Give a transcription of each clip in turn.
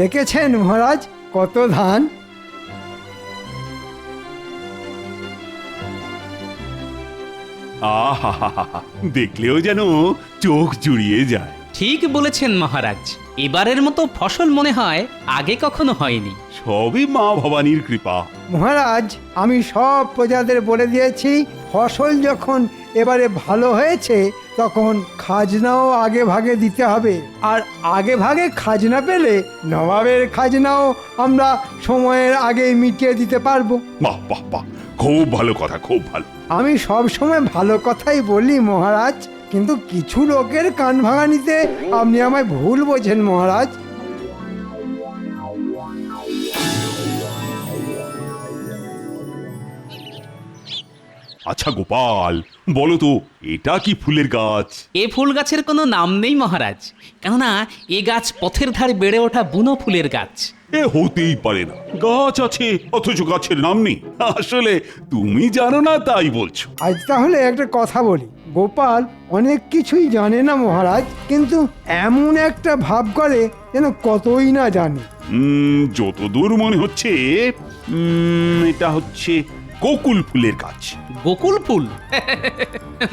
দেখেছেন মহারাজ কত ধান? আহা, দেখলেও যেন চোখ জুড়িয়ে যায়। ঠিক বলেছেন মহারাজ, এবারের মতো ফসল মনে হয় আগে কখনো হয়নি। সবই মা ভবানীর কৃপা। মহারাজ আমি সব প্রজাদের বলে দিয়েছি, ফসল যখন এবারে ভালো হয়েছে তখন খাজনাও আগে ভাগে দিতে হবে। আর আগে ভাগে খাজনা পেলে নবাবের খাজনাও আমরা সময়ের আগে মিটিয়ে দিতে পারবো। বাহ বাহ বাহ, খুব ভালো কথা, খুব ভালো। আমি সব সময় ভালো কথাই বলি মহারাজ, কিন্তু কিছু লোকের কান ভাঙানিতে আপনি আমায় ভুল বোঝেন মহারাজ। আচ্ছা গোপাল, বলো তো এটা কি ফুলের গাছ? এ ফুল গাছের কোনো নাম নেই মহারাজ, কেননা এ গাছ পথের ধারে বেড়ে ওঠা বুনো ফুলের গাছ। এ হতেই পারে না, গাছ আছে অথচ গাছের নাম নেই। আসলে তুমি জানো না তাই বলছো। আজ তাহলে একটা কথা বলি, গোপাল অনেক কিছুই জানে না মহারাজ, কিন্তু এমন একটা ভাব করে যেন কতই না জানে। যতদূর মনে হচ্ছে এটা হচ্ছে গোকুল ফুলের গাছ। গোকুল ফুল?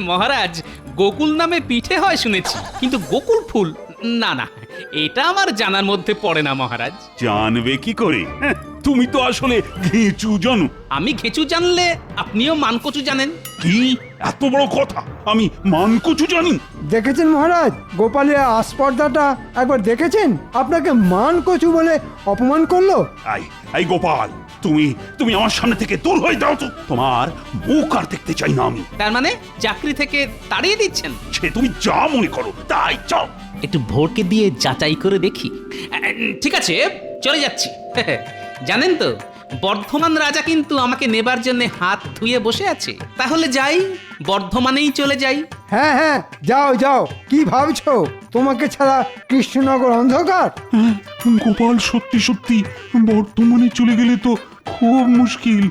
মহারাজ, গোকুল নামে পিঠে হয় শুনেছি, কিন্তু গোকুল ফুল না না, এটা আমার জানার মধ্যে পড়ে না মহারাজ। জানবে কি করে? তুমি তো আসলে ঘেঁচু জানো। আমি ঘেঁচু জানলে আপনিও মানকচু জানেন। কি এত বড় কথা, আমি মানকচু জানি? দেখেছেন মহারাজ, গোপালের আস্পর্ধাটা একবার দেখেছেন? আপনাকে মান কচু বলে অপমান করলো। এই গোপাল, তুমি তুমি আমার সামনে থেকে দূর হয়ে যাও তো। তোমার মুখ আর দেখতে চাই না আমি। তার মানে চাকরি থেকে তাড়িয়ে দিচ্ছেন? সে তুমি যা মনে করো তাই চাও। একটু ভোরকে দিয়ে যাচাই করে দেখি। ঠিক আছে, চলে যাচ্ছি। জানেন তো, বর্ধমান রাজা কিন্তু আমাকে নেবার জন্য হাত ধুয়ে বসে আছে। তাহলে যাই, বর্ধমানেই চলে যাই। হ্যাঁ হ্যাঁ, যাও যাও। কি ভাবছো তোমাকে ছাড়া কৃষ্ণনগর অন্ধকার? গোপাল সত্যি সত্যি বর্তমানে চলে গেলে তো খুব মুশকিল।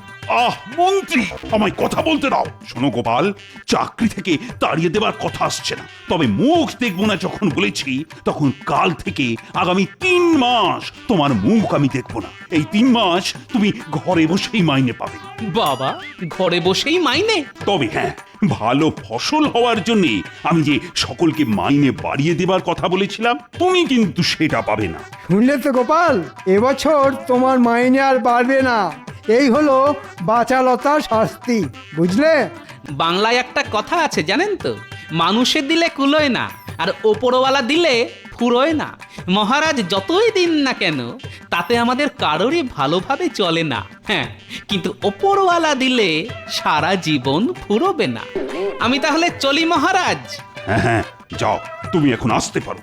মন্ত্রী, আমায় কথা বলতে দাও। শোনো গোপাল, চাকরি থেকে তাড়িয়ে দেবার কথা আসছে না, তবে মুখ দেখবো না যখন বলেছি, তখন কাল থেকে আগামী 3 মাস তোমার মুখ আমি দেখবো না। এই 3 মাস তুমি ঘরে বসেই মাইনে পাবে। বাবা, ঘরে বসেই মাইনে? তবে হ্যাঁ, ভালো ফসল হওয়ার জন্য আমি যে সকলকে মাইনে বাড়িয়ে দেবার কথা বলেছিলাম, তুমি কিন্তু সেটা পাবে না। শুনলে তো গোপাল, এবছর তোমার মাইনে আর বাড়বে না। এই হলো বাচালতার শাস্তি, বুঝলে? বাংলায় একটা কথা আছে জানেন তো, মানুষে দিলে কুলোয় না, আর ওপরওয়ালা দিলে ফুরোয় না। মহারাজ যতই দিন না কেন, তাতে আমাদের কারোরই ভালোভাবে চলে না। হ্যাঁ, কিন্তু ওপরওয়ালা দিলে সারা জীবন ফুরোবে না। আমি তাহলে চলি মহারাজ। হ্যাঁ হ্যাঁ, যাও, তুমি এখন আসতে পারো।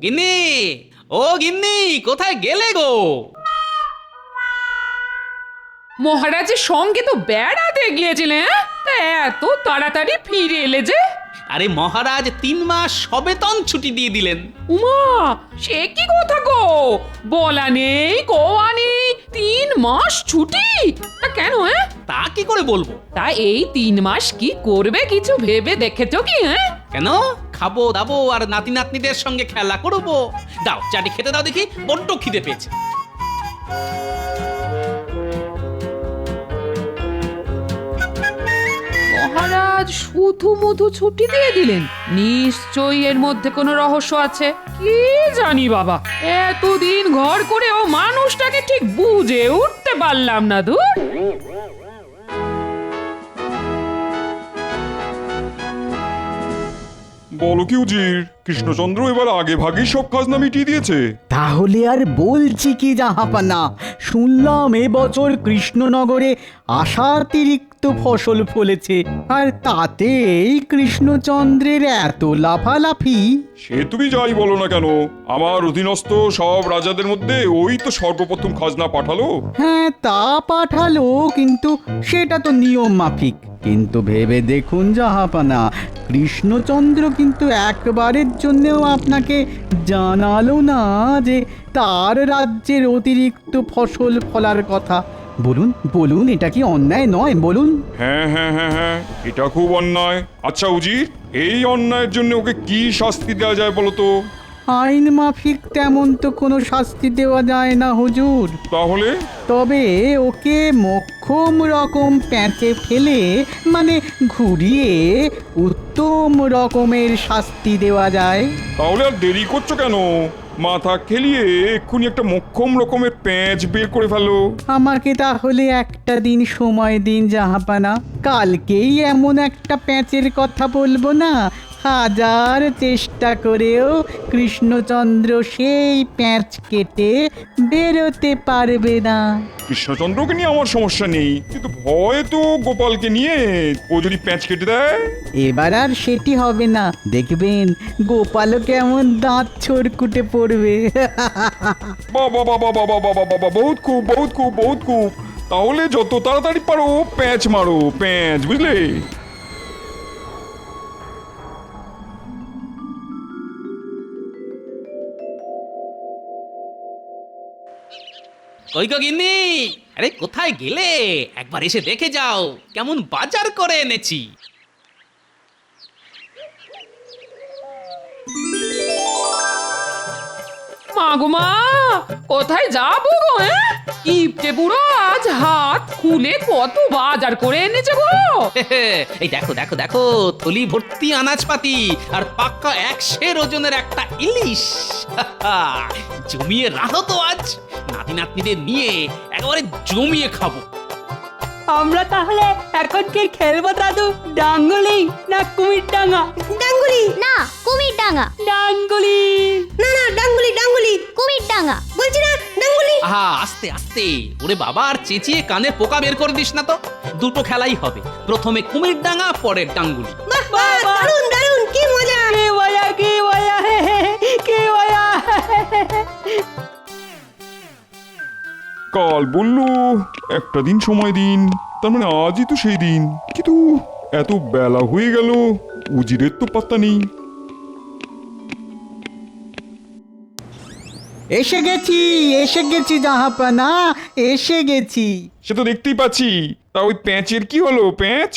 গিন্নি, ও গিন্নি, কোথায় গেলে গো? মহারাজের সঙ্গে তো বেড়াতে গিয়েছিলেন, তা এত তাড়াতাড়ি ফিরে এলে যে? আরে মহারাজ 3 মাস সবেতন ছুটি দিয়ে দিলেন। উমা, সে কি কথা গো? বলা নেই কোয়া নেই, 3 মাস ছুটি? তা কেন? তা কি করে বলবো? তা এই 3 মাস কি করবে কিছু ভেবে দেখেছো কি? কেন? খাবো দাবো আর নাতি নাতনিদের সঙ্গে খেলা করবো। দাও, চাটি খেতে দাও দেখি, বড্ড খিদে পেয়েছে। মহারাজ শুধু মধু ছুটি দিয়ে দিলেন, নিশ্চয়ই এর মধ্যে কোনো রহস্য আছে। কি জানি বাবা, এতদিন ঘর করেও মানুষটাকে ঠিক বুঝে উঠতে পারলাম না। ধুর। বলো কি উজির, কৃষ্ণচন্দ্র এবার আগে ভাগেই সব খাজনা মিটিয়ে দিয়েছে? তাহলে আর বলছি কি জাহাপানা, শুনলাম এবছর কৃষ্ণনগরে আশাতিরিক্ত ফসল ফলেছে, আর তাতেই কৃষ্ণচন্দ্রের এত লাফালাফি। সে তুমি যাই বলো না কেন, আমার অধীনস্থ সব রাজাদের মধ্যে ওই তো সর্বপ্রথম খাজনা পাঠালো। হ্যাঁ, তা পাঠালো, কিন্তু সেটা তো নিয়ম মাফিক। কিন্তু ভেবে দেখুন জাহাপানা, কৃষ্ণচন্দ্র কিন্তু একবারের জন্যও আপনাকে জানালো না যে তার রাজ্যের অতিরিক্ত ফসল ফলার কথা। বলুন বলুন, এটা কি অন্যায় নয় বলুন? হ্যাঁ হ্যাঁ হ্যাঁ হ্যাঁ, এটা খুব অন্যায়। আচ্ছা উজির, এই অন্যায়ের জন্য ওকে কি শাস্তি দেওয়া যায় বলো তো? আইন মাফিক তেমন তো কোনো শাস্তি দেওয়া যায় না হুজুর। তাহলে? তবে ওকে মোক্ষম রকম প্যাঁচে ফেলে, মানে ঘুরিয়ে উত্তম রকমের শাস্তি দেওয়া যায়। তাহলে আর দেরি করছো কেন? মাথা খেলিয়ে এক্ষুনি একটা মোক্ষম রকমের প্যাঁচ বের করে ফেলো। আমাকে তাহলে একটা দিন সময় দিন জাহাপানা, কালকেই এমন একটা প্যাঁচের কথা বলবো না, হাজার চেষ্টা করেও কৃষ্ণচন্দ্র সেই প্যাঁচ কেটে বেরোতে পারবে না। কৃষ্ণচন্দ্রকে নিয়ে আমার সমস্যা নেই, কিন্তু ভয় তো গোপালকে নিয়ে। ও যদি প্যাঁচ কেটে দেয়? এবার আর সেটি হবে না, দেখবেন গোপালও কেমন দাঁত ছড়কুটে পড়বে। বাবা বাবা বাবা বাবা বাবা, বহুত খুব বহুত খুব বহুত খুব। তাহলে যত তাড়াতাড়ি পারো প্যাঁচ মারো, প্যাঁচ, বুঝলে? কই গো গিন্নি, আরে কোথায় গেলে? একবার এসে দেখে যাও কেমন বাজার করে এনেছি। মা গো মা, কোথায় যাবো গো? কিপটে বুড়ো আজ হাত খুলে কত বাজার করে এনেছে গো। এই দেখো দেখো দেখো, থলি ভর্তি আনাজপাতি আর পাক্কা 100 ওজনের একটা ইলিশ। জমিয়ে রাখো তো আজ, নাতি নাতনিদের নিয়ে একেবারে জমিয়ে খাবো। আমরা তাহলে এখন কি খেলবো দাদু? ডাঙ্গুলি না কুমির ডাঙ্গা? ডাঙ্গুলি না, কুমির ডাঙ্গা। ডাঙ্গুলি। না না, ডাঙ্গুলি ডাঙ্গুলি, কুমির ডাঙ্গা বলছি না, ডাঙ্গুলি। আহা, আস্তে আস্তে, ওরে বাবা, আর চেঁচিয়ে কানের পোকা বের করে দিস না তো। দুটো খেলাই হবে, প্রথমে কুমির ডাঙ্গা, পরে ডাঙ্গুলি। বাহ বাহ, দারুণ দারুণ, কি মজা। কি মজা, কি মজা, কি মজা। কাল বললো একটা দিন সময় দিন, তার মানে আজই তো সেই দিন। কিন্তু এত বেলা হয়ে গেল, উজিরের তো পাত্তা নেই। এসে গেছি জাহাপানা, এসে গেছি। সে তো দেখতেই পাচ্ছি। তা ওই প্যাঁচের কি হলো, প্যাঁচ?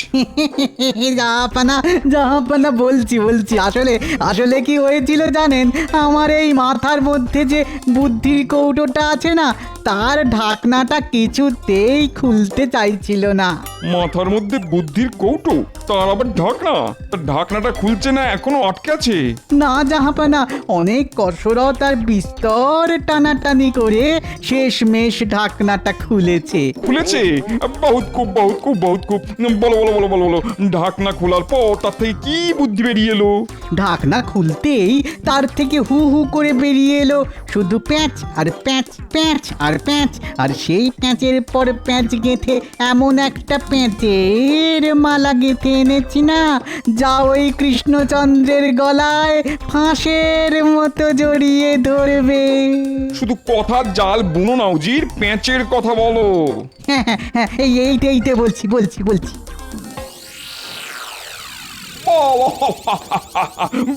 জাহাপানা বলছি আসলে আসলে কি হয়েছিল জানেন? আমার এই মাথার মধ্যে যে বুদ্ধির কৌটোটা আছে না, তার ঢাকনাটা কিছুতেই খুলতে চাইছিল না। মাথার মধ্যে বুদ্ধির কৌটো, তার আবার ঢাকনা? তার ঢাকনাটা খুলছে না, এখনো আটকে আছে? না জাহাপানা, অনেক কসরত আর বিস্তর টানাটানি করে শেষমেশ ঢাকনাটা খুলেছে। খুলেছে? বহুত খুব বহুত খুব বহুত খুব। বলো বলো বলো বলো বলো, ঢাকনা খোলার পর তার থেকে কি বুদ্ধি বেরিয়ে এলো? ঢাকনা খুলতেই তার থেকে হু হু করে বেরিয়ে এলো শুধু প্যাঁচ আর প্যাঁচ, প্যাঁচ আর প্যাঁচ, আর সেই প্যাঁচের পর প্যাঁচ গেঁথে এমন একটা প্যাঁচের মালা গেঁথে এনেছি না, যা ওই কৃষ্ণচন্দ্রের গলায় ফাঁসের মতো জড়িয়ে ধরবে। শুধু কথার জাল বুনো না উজির, প্যাঁচের কথা বলো। হ্যাঁ, এইটা বলছি।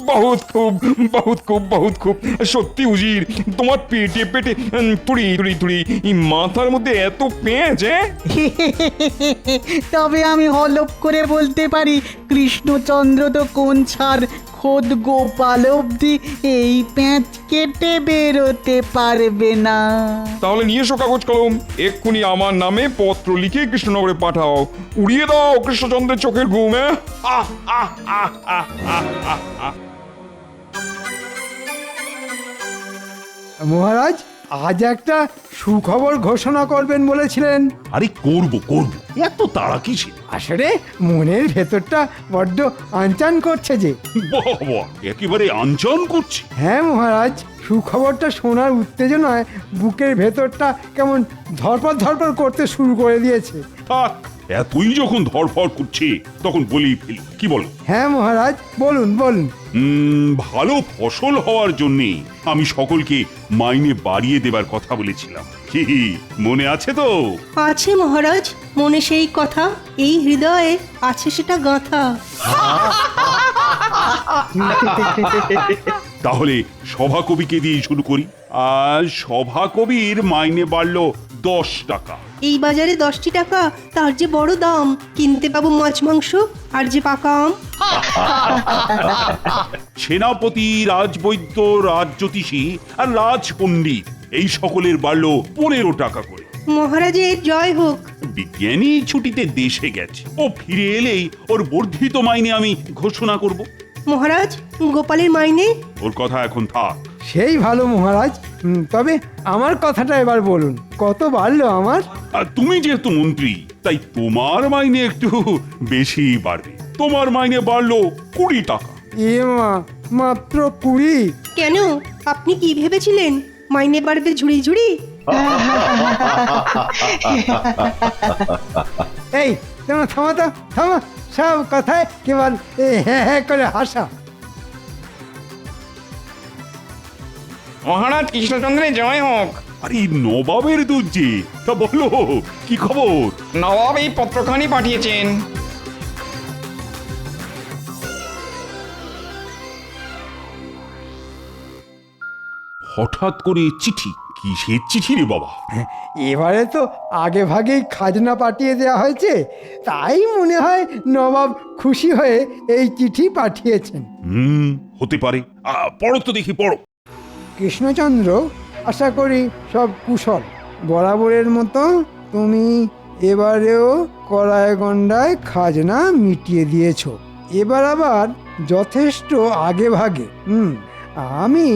বহুত খুব বহুত খুব বহুত খুব। সত্যি উজির, তোমার পেটে পেটে তুড়ি তুড়ি তুড়ি, মাথার মধ্যে এত পেঁচ। তবে আমি হলপ করে বলতে পারি, কৃষ্ণচন্দ্র তো কোন ছাড় খোদ গোপাল অব্দি এই প্যাঁচ কেটে বেরোতে পারবে না। তাহলে নিয়ে এসো কাগজ কলম, এক্ষুনি আমার নামে পত্র লিখে কৃষ্ণনগরে পাঠাও। উড়িয়ে দাও কৃষ্ণচন্দ্রের চোখের ঘুম। মহারাজ, আজ একটা সুখবর ঘোষণা করবেন বলেছিলেন। আরে করব এত তাড়া কিসে? আসলে মনের ভেতরটা বড্ড আনচান করছে যে। বাবা, একেবারে আনচান করছে। হ্যাঁ মহারাজ, সুখবরটা শোনার উত্তেজনায় বুকের ভেতরটা কেমন ধরপড় করতে শুরু করে দিয়েছে। থাক, এতই যখন ধরফর করছে তখন বলেই ফেলি, কি বলো? হ্যাঁ মহারাজ, বলুন। ভালো ফসল হওয়ার জন্যে আমি সকলকে মাইনে বাড়িয়ে দেবার কথা বলেছিলাম। কি মনে আছে তো? আছে মহারাজ, মনে সেই কথা, এই হৃদয়ে আছে সেটা গাঁথা। তাহলে সভাকবিকে দিয়ে শুরু করি। আর সভাকবির মাইনে বাড়লো 10 টাকা। এই বাজারে 10টি টাকা, তার যে বড় দাম। কিনতে পাবো মাছ মাংস আর যে পাকা আম। সেনাপতি, রাজবৈদ্য, রাজজ্যোতিষী আর রাজপণ্ডিত এই সকলের বাড়লো 15 টাকা করে। মহারাজের জয় হোক। বিজ্ঞানী ছুটিতে দেশে গেছে, ও ফিরে এলেই ওর বর্ধিত মাইনে আমি ঘোষণা করব। মহারাজ, গোপালের মাইনে? ওর কথা এখন থাক। সেই ভালো মহারাজ। তবে আমার কথাটা এবার বলুন, কত বাড়লো আমার? আর তুমি যেহেতু মন্ত্রী, তাই তোমার মাইনে একটু বেশি বাড়বে। তোমার মাইনে বাড়লো 20 টাকা। এ মা, মাত্র 20? কেন, আপনি কি ভেবেছিলেন মাইনে বাড়বে ঝুড়ি ঝুড়ি? এই তোমার থামা তো, থামা। সব কথায় কেবল হ্যাঁ হ্যাঁ করে হাসা। মহারাজ কৃষ্ণচন্দ্রের জয় হোক। আরে নবাবের দুধ যে, তা বলো কি খবর? নবাব এই পত্রখানি পাঠিয়েছেন। হঠাৎ করে চিঠি? কিসের চিঠি রে বাবা? এবারে তো আগে ভাগেই খাজনা পাঠিয়ে দেওয়া হয়েছে, তাই মনে হয় নবাব খুশি হয়ে এই চিঠি পাঠিয়েছেন। হতে পারে। পড়ো তো দেখি, পড়ো। কৃষ্ণচন্দ্র, আশা করি সব কুশল। বরাবরের মতো তুমি এবারেও কড়ায় গন্ডায় খাজনা মিটিয়ে দিয়েছো। এবার আবার যথেষ্ট আগে ভাগে। আমি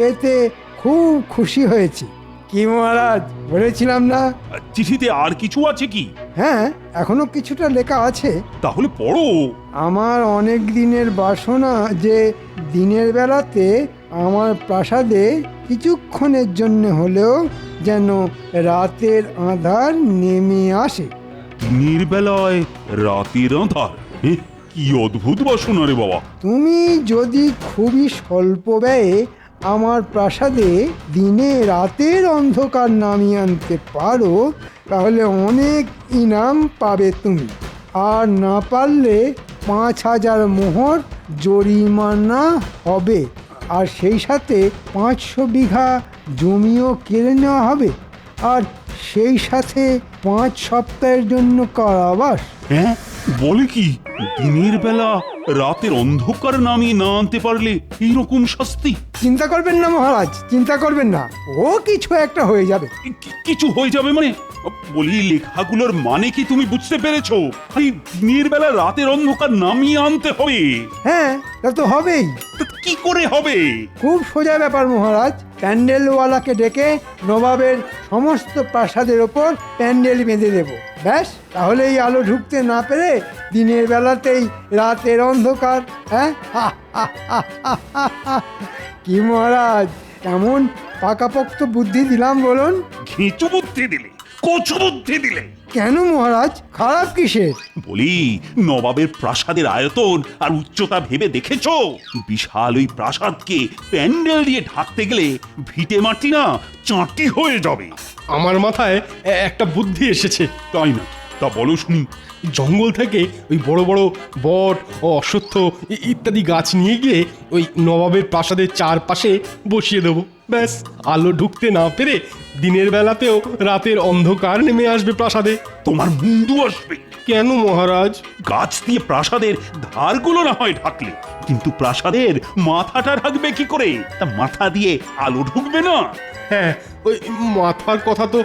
এতে খুব খুশি হয়েছি। কি মহারাজ, বলেছিলাম না? চিঠিতে আর কিছু আছে কি? হ্যাঁ, এখনো কিছুটা লেখা আছে। তাহলে পড়ো। আমার অনেক দিনের বাসনা যে দিনের বেলাতে আমার প্রাসাদে কিছুক্ষণের জন্য হলেও যেন রাতের আঁধার নেমে আসে। দিনের বেলায় রাতের আঁধার? কি অদ্ভুত বাসনা রে বাবা। তুমি যদি খুবই স্বল্প ব্যয়ে আমার প্রাসাদে দিনে রাতের অন্ধকার নামিয়ে আনতে পারো, তাহলে অনেক ইনাম পাবে তুমি। আর না পারলে 5,000 মোহর জরিমানা হবে। আর সেই সাথে 500 বিঘা জমিও কেড়ে নেওয়া হবে। আর সেই সাথে 5 সপ্তাহের জন্য কারাবাস। হ্যাঁ, বলে কি? দিনের বেলা রাতের অন্ধকার নামিয়ে না আনতে পারলে এইরকম শাস্তি? চিন্তা করবেন না মহারাজ, চিন্তা করবেন না, ও কিছু একটা হয়ে যাবে। কিছু হয়ে যাবে মানে? বলি, লেখাগুলোর মানে কি তুমি বুঝতে পেরেছো? আরে দিনের বেলা রাতের অন্ধকার নামিয়ে আনতে হবে। হ্যাঁ, তা তো হবেই। তা কি করে হবে? খুব সোজা ব্যাপার মহারাজ। প্যান্ডেলওয়ালাকে ডেকে নবাবের সমস্ত প্রাসাদের ওপর প্যান্ডেল বেঁধে দেব। ব্যাস, তাহলেই আলো ঢুকতে না পেরে দিনের বেলাতেই রাতের অন্ধকার। হ্যাঁ, কি মহারাজ, কেমন পাকাপোক্ত বুদ্ধি দিলাম বলুন? ঘেঁচু বুদ্ধি দিলে, কচু বুদ্ধি দিলে। কেন মহারাজ, খারাপ কিসের? বলি, নবাবের প্রাসাদের আয়তন আর উচ্চতা ভেবে দেখেছো? বিশাল ওই প্রাসাদকে প্যান্ডেল দিয়ে ঢাকতে গেলে ভিটে মাটি না চাঁটি হয়ে যাবে। আমার মাথায় একটা বুদ্ধি এসেছে। তাই না? তা বলো শুনি। জঙ্গল থেকে ওই বড় বড় বট ও অশ্বত্থ ইত্যাদি গাছ নিয়ে গিয়ে ওই নবাবের প্রাসাদের চারপাশে বসিয়ে দেবো। ব্যাস, আলো ঢুকতে না পেরে দিনের বেলাতেও রাতের অন্ধকার নেমে আসবে প্রাসাদে। তোমার মুন্ডু আসবে। কেন মহারাজ? গাছ দিয়ে প্রাসাদের ধারগুলো না হয় ঢাকলে, কিন্তু প্রাসাদের মাথাটা ঢাকবে কি করে? তা মাথা দিয়ে আলো ঢুকবে না। হ্যাঁ, ওই মাথার কথা তো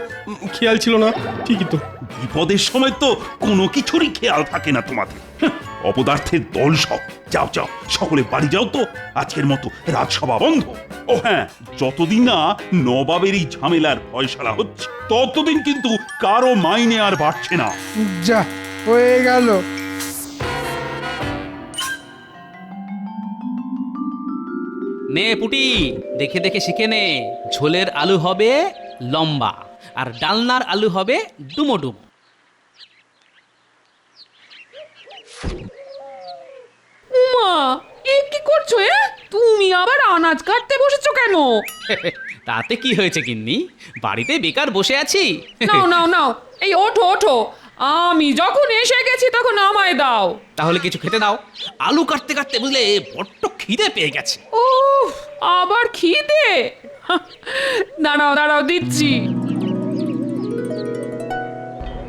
খেয়াল ছিল না। ঠিকই তো। বিপদের সময় তো কোনো কিছুরই খেয়াল থাকে না তোমাদের। অপদার্থের দল সব। যাও যাও, সকলে বাড়ি যাও তো, আজকের মতো রাজসভা বন্ধ। ও হ্যাঁ, যতদিন না নবাবের এই ঝামেলার ফয়সালা হচ্ছে, ততদিন কিন্তু কারো মাইনে আর বাড়ছে না। যা হয়ে গেল। নে পুটি, দেখে দেখে শিখে নে। ঝোলের আলু হবে লম্বা, আর ডালনার আলু হবে ডুমোডুম। উমা, এ কি করছো? তুমি আবার আনাজ কাটতে বসেছো কেন? তাতে কি হয়েছে গিন্নি? বাড়িতে বেকার বসে আছি। নাও নাও নাও, এই ওঠো ওঠো, আমি যখন এসে গেছি তখন আমায় দাও। তাহলে কিছু খেতে দাও। আলু কাটতে কাটতে বুঝলে বড্ড খিদে পেয়ে গেছে। ও আবার খিদে? দাঁড়াও দাঁড়াও, দিচ্ছি।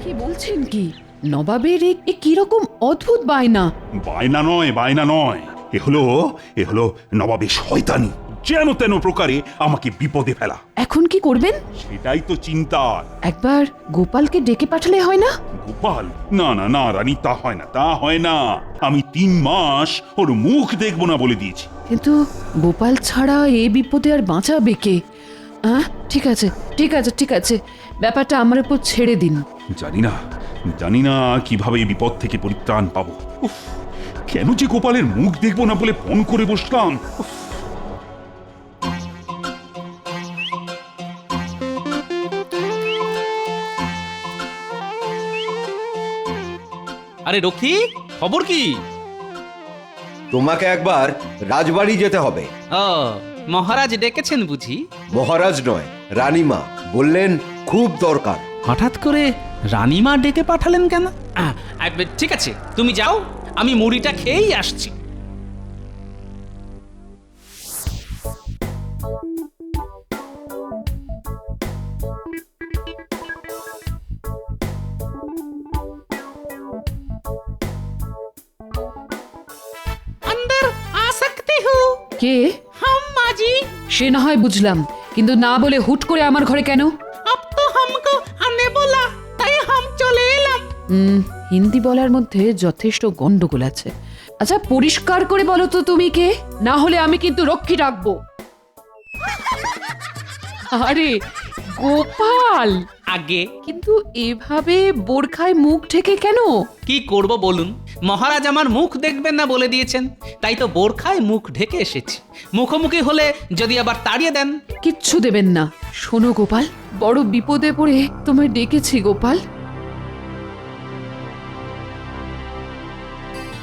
কি বলছেন কি? নবাবের এ কিরকম অদ্ভুত বায়না! বায়না নয়, বায়না নয়, এ হলো নবাবের শয়তানি, যেন তেন প্রকারে আমাকে বিপদে ফেলা। এখন কি করবেন? সেটাই তো চিন্তা। একবার গোপালকে ডেকে পাঠালে হয় না? গোপাল? না না না রানী, তা হয় না, তা হয় না। আমি 3 মাস ওর মুখ দেখবো না বলে দিয়েছি। কিন্তু গোপাল ছাড়া এ বিপদে আর বাঁচাবে কে? ঠিক আছে ঠিক আছে ঠিক আছে, ব্যাপারটা আমার উপর ছেড়ে দিন। জানি না কিভাবে এই বিপদ থেকে পরিত্রাণ পাবো। উফ, কেন যে গোপালের মুখ দেখবো না বলে ফোন করে বসলাম। উফ। আরে রক্ষী, খবর কি? তোমাকে একবার রাজবাড়ি যেতে হবে। ও, মহারাজ ডেকেছেন বুঝি? মহারাজ নয়, রানীমা বললেন খুব দরকার। হঠাৎ করে রানীমা ডেকে পাঠালেন কেন? ঠিক আছে, তুমি যাও, আমি মুড়িটা খেয়েই আসছি। अंदर आ सकते हो? কে? हम माजी। সে না হয় বুঝলাম, কিন্তু না বলে হুট করে আমার ঘরে কেন? अब तो हमको आने बोला, তাই हम চলে এলাম। হিন্দি বলার মধ্যে যথেষ্ট গন্ডগোল আছে। আচ্ছা পরিষ্কার করে বলো তো তুমি কে, না হলে আমি কিন্তু রক্ষী রাখবো। আরে গোপাল! আগে কিন্তু এভাবে বোরখায় মুখ ঢেকে কেন? কি করব বলুন, মহারাজ আমার মুখ দেখবেন না বলে দিয়েছেন, তাই তো বোরখায় মুখ ঢেকে এসেছি। মুখোমুখি হলে যদি আবার তাড়িয়ে দেন। কিচ্ছু দেবেন না। শোনো গোপাল, বড় বিপদে পড়ে তোমায় ডেকেছি গোপাল।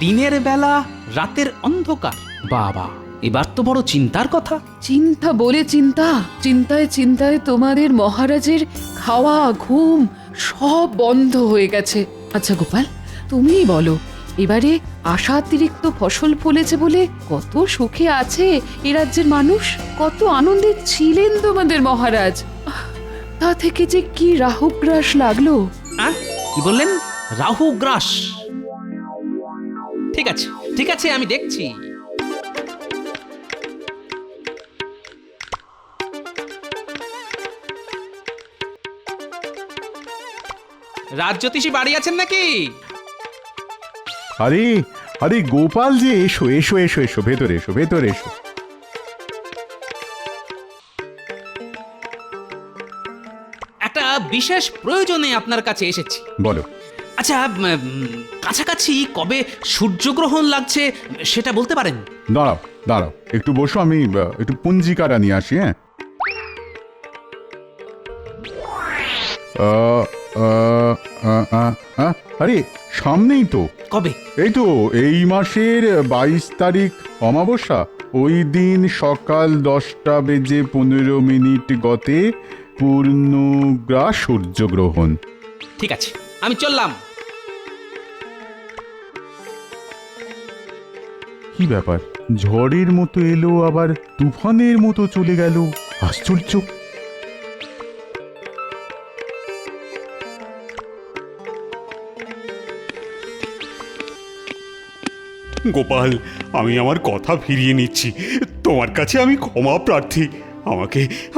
দিনের বেলা রাতের অন্ধকার, বাবা এবার তো বড় চিন্তার কথা। চিন্তা বলে চিন্তা, চিন্তায় চিন্তায় তোমাদের মহারাজের খাওয়া ঘুম সব বন্ধ হয়ে গেছে। আচ্ছা গোপাল, তুমিই বলো, এবারে আশাতিরিক্ত ফসল ফলেছে বলে কত সুখে আছে এ রাজ্যের মানুষ, কত আনন্দে ছিলেন তোমাদের মহারাজ। তা থেকে যে কি রাহুগ্রাস লাগলো। কি বললেন? রাহুগ্রাস? ঠিক আছে ঠিক আছে, আমি দেখছি। রাজজ্যোতিষী বাড়ি আছেন নাকি? আরে আরে গোপাল যে, এসো এসো এসো এসো, ভেতরে এসো, ভেতরে এসো। একটা বিশেষ প্রয়োজনে আপনার কাছে এসেছি। বলো। আচ্ছা, কাছাকাছি কবে সূর্যগ্রহণ লাগছে সেটা বলতে পারেন? দাঁড়াও দাঁড়াও, একটু বসো, আমি একটু পঞ্জিকাটা নিয়ে আসি। হ্যাঁ, আরে সামনেই তো। কবে? এই তো এই মাসের 22 তারিখ অমাবস্যা, ওই দিন সকাল 10:15 গতে পূর্ণগ্রাস সূর্যগ্রহণ। ঠিক আছে, আমি চললাম। কি ব্যাপার, ঝড়ের মতো এলো আবার তুফানের মতো চলে গেল, আশ্চর্য। গোপাল, আমি আমার কথা ফিরিয়ে নিচ্ছি, তোমার কাছে আমি ক্ষমা প্রার্থী।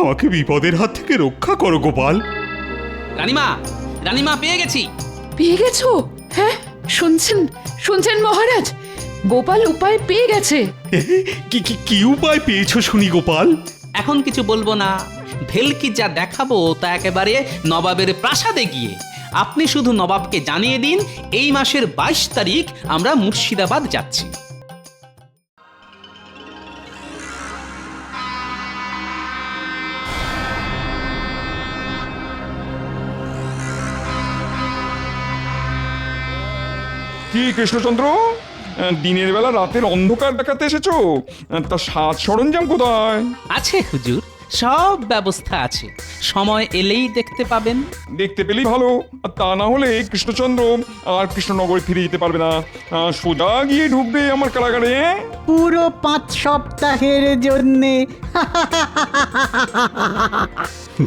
আমাকে বিপদের হাত থেকে রক্ষা করো গোপাল। রানীমা, রানীমা পেয়ে গেছি। পেয়ে গেছো? হ্যাঁ, শুনছেন শুনছেন মহারাজ, গোপাল উপায় পেয়ে গেছে। কি উপায় পেয়েছো শুনি গোপাল? এখন কিছু বলবো না, ভেলকি যা দেখাবো তা একেবারে নবাবের প্রাসাদে গিয়ে। আপনি শুধু নবাবকে জানিয়ে দিন এই মাসের 22 তারিখ আমরা মুর্শিদাবাদ যাচ্ছি। কি কৃষ্ণচন্দ্র, দিনের বেলা রাতের অন্ধকার দেখাতে এসেছো? তা সাজ সরঞ্জাম কোথায়? আছে হুজুর, সব ব্যবস্থা আছে। সময় এলেই দেখতে পাবেন। দেখতে পেলেই ভালো, আর তা না হলে কৃষ্ণচন্দ্র আর কৃষ্ণনগরে ফিরে যেতে পারবে না, সোজা গিয়ে ঢুকবে আমার কারাগারে। পুরো 5 সপ্তাহের জন্যে।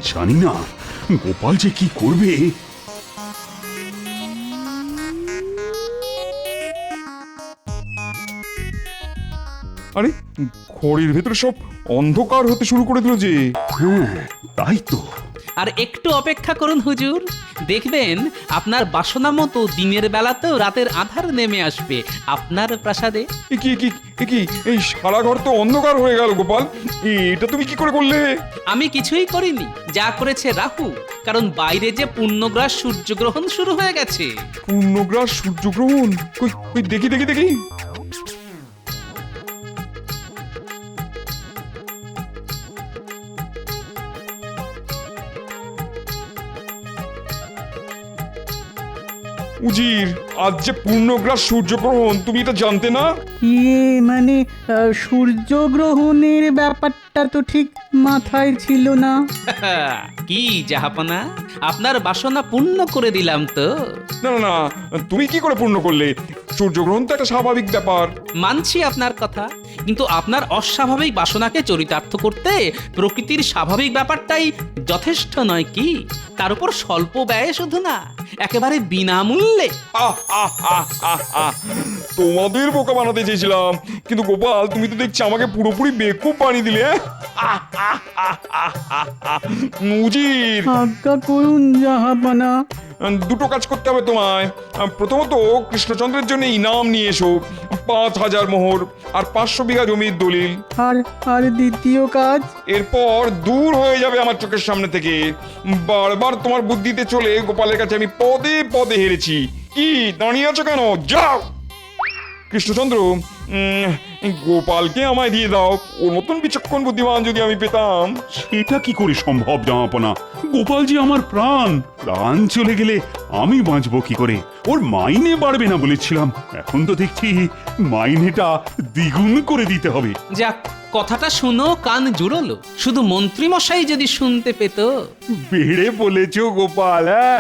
জানি না গোপাল যে কি করবে। আরে ঘরের ভেতরে সব অন্ধকার হতে শুরু করে দিল যে। হ্যাঁ তাই তো। আর একটু অপেক্ষা করুন হুজুর, দেখবেন আপনার বাসনা মতো দিনের বেলাতেও রাতের আধার নেমে আসবে আপনার প্রাসাদে। কি এই সারা ঘর তো অন্ধকার হয়ে গেল গোপাল, এটা তুমি কি করে করলে? আমি কিছুই করিনি, যা করেছে রাহু, কারণ বাইরে যে পূর্ণগ্রাস সূর্যগ্রহণ শুরু হয়ে গেছে। পূর্ণগ্রাস সূর্যগ্রহণ? কই দেখি দেখি দেখি। উজির, আজ যে পূর্ণগ্রাস সূর্যগ্রহণ, তুমি এটা জানতে না? মানে সূর্যগ্রহণের ব্যাপারটা তো ঠিক মাথায় ছিল না। কি জাহাপনা, আপনার বাসনা পূর্ণ করে দিলাম তো। না না না, তুমি কি করে পূর্ণ করলে? সূর্যগ্রহণ তো একটা স্বাভাবিক ব্যাপার। মানছি আপনার কথা, কিন্তু আপনার অস্বাভাবিক বাসনাকে চরিতার্থ করতে প্রকৃতির স্বাভাবিক ব্যাপারটাই যথেষ্ট নয় কি? তার উপর স্বল্প ব্যয়ে শুধু না, একেবারে বিনামূল্যে। তোমাদের বোকা বানাতে চেয়েছিলাম, কিন্তু গোপাল তুমি তো দেখছি আমাকে পুরোপুরি বেকুব বানিয়ে দিলে। মুজির, আজ্ঞা করুন জাহাপনা। দুটো কাজ করতে হবে তোমায়। প্রথমত কৃষ্ণচন্দ্রের জন্য ইনাম নিয়ে এসো, 5,000 মোহর আর 500 বিঘা জমির দলিল। আর দ্বিতীয় কাজ? এরপর দূর হয়ে যাবে আমার চোখের সামনে থেকে। বারবার তোমার বুদ্ধিতে চলে গোপালের কাছে আমি পদে পদে হেরেছি। কি দাঁড়িয়ে আছো কেন? যাও। কৃষ্ণচন্দ্র, গোপালকে আমায় দিয়ে দাও। ওর মতন বিচক্ষণ বুদ্ধিমান যদি আমি পেতাম। সেটা কি করে সম্ভব জামাপনা? গোপাল যে আমার প্রাণ, প্রাণ চলে গেলে আমি বাঁচবো কি করে? ওর মাইনে বাড়বে না বলেছিলাম, এখন তো দেখছি মাইনেটা দ্বিগুণ করে দিতে হবে। যাক, কথাটা শুনো কান জুড়লো, শুধু মন্ত্রী মশাই যদি শুনতে পেত। বেড়ে বলেছো গোপাল, হ্যাঁ?